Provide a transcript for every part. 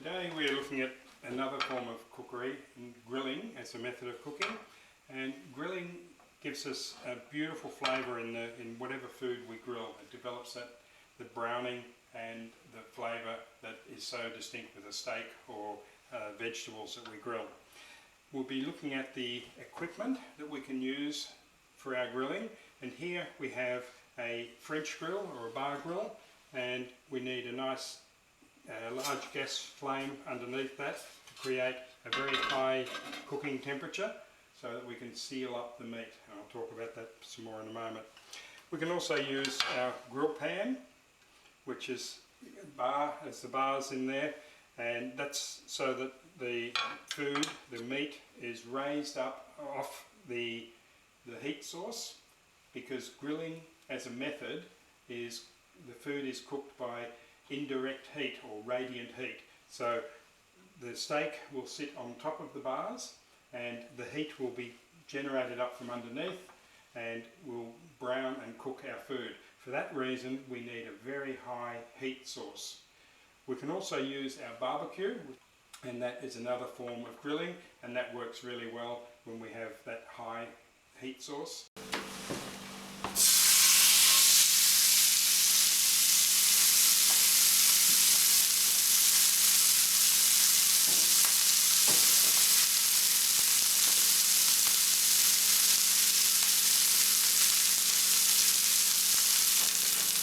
Today we're looking at another form of cookery, grilling as a method of cooking. And grilling gives us a beautiful flavour in whatever food we grill. It develops the browning and the flavour that is so distinct with a steak or vegetables that we grill. We'll be looking at the equipment that we can use for our grilling, and here we have a French grill or a bar grill, and we need a nice large gas flame underneath that to create a very high cooking temperature so that we can seal up the meat, and I'll talk about that some more in a moment. We can also use our grill pan, which is bar, as the bars in there, and that's so that the food, the meat, is raised up off the heat source, because grilling as a method is the food is cooked by indirect heat or radiant heat. So the steak will sit on top of the bars and the heat will be generated up from underneath and will brown and cook our food. For that reason we need a very high heat source. We can also use our barbecue, and that is another form of grilling, and that works really well when we have that high heat source.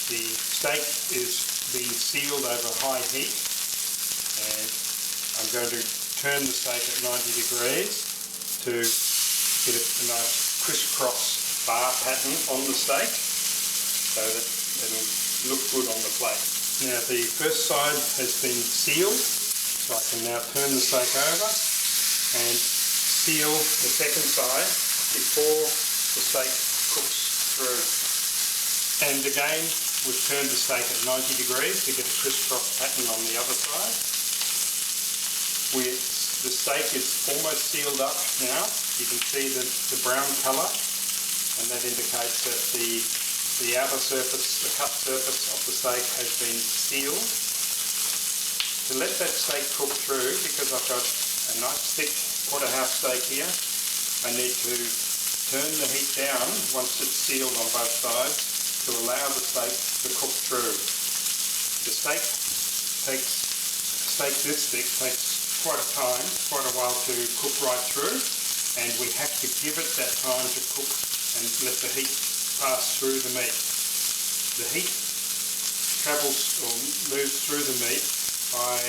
The steak is being sealed over high heat, and I'm going to turn the steak at 90 degrees to get a nice crisscross bar pattern on the steak so that it'll look good on the plate. Now the first side has been sealed, so I can now turn the steak over and seal the second side before the steak cooks through. And again, we've turned the steak at 90 degrees to get a crisscross pattern on the other side. The steak is almost sealed up now. You can see the brown colour, and that indicates that the outer surface, the cut surface of the steak has been sealed. To let that steak cook through, because I've got a nice thick quarter-half steak here, I need to turn the heat down once it's sealed on both sides to allow the steak to cook through. The steak this thick takes quite a while to cook right through, and we have to give it that time to cook and let the heat pass through the meat. The heat travels or moves through the meat by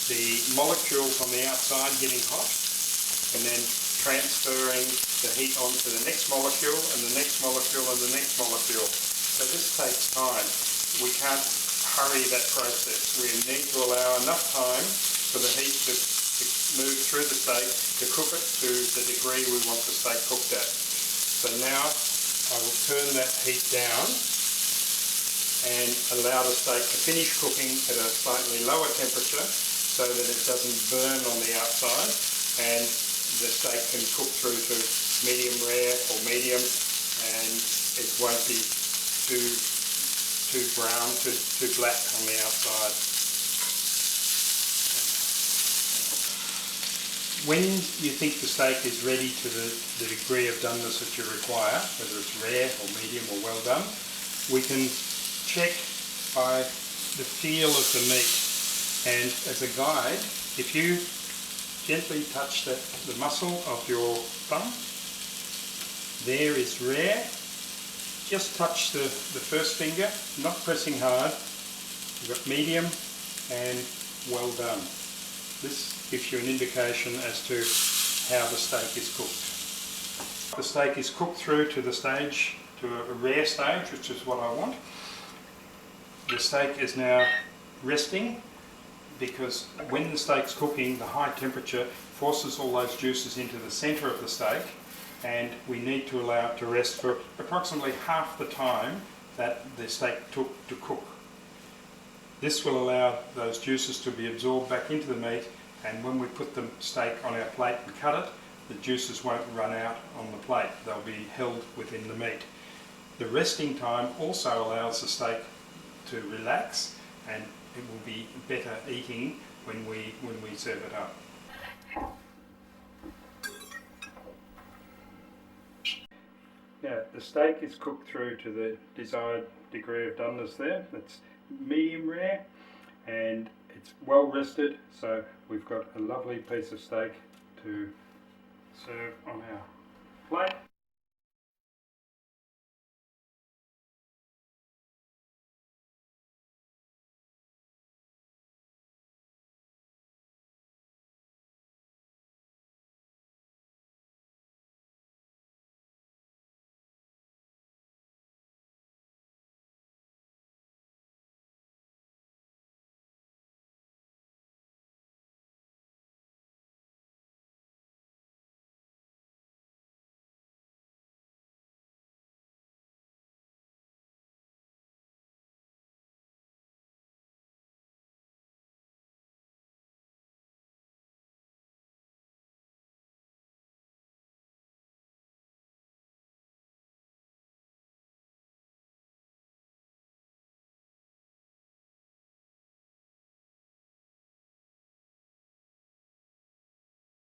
the molecules on the outside getting hot and then transferring the heat onto the next molecule and the next molecule and the next molecule. So this takes time. We can't hurry that process. We need to allow enough time for the heat to move through the steak to cook it to the degree we want the steak cooked at. So now I will turn that heat down and allow the steak to finish cooking at a slightly lower temperature so that it doesn't burn on the outside, and the steak can cook through to medium rare or medium, and it won't be too brown, too black on the outside. When you think the steak is ready to the degree of doneness that you require, whether it's rare or medium or well done, we can check by the feel of the meat. And as a guide, if you gently touch the muscle of your thumb, there is rare. Just touch the first finger, not pressing hard. You've got medium and well done. This gives you an indication as to how the steak is cooked. The steak is cooked through to the stage, to a rare stage, which is what I want. The steak is now resting, because when the steak's cooking, the high temperature forces all those juices into the centre of the steak, and we need to allow it to rest for approximately half the time that the steak took to cook. This will allow those juices to be absorbed back into the meat, and when we put the steak on our plate and cut it, the juices won't run out on the plate. They'll be held within the meat. The resting time also allows the steak to relax, and it will be better eating when we serve it up. Now the steak is cooked through to the desired degree of doneness there. It's medium rare and it's well rested, so we've got a lovely piece of steak to serve on our plate.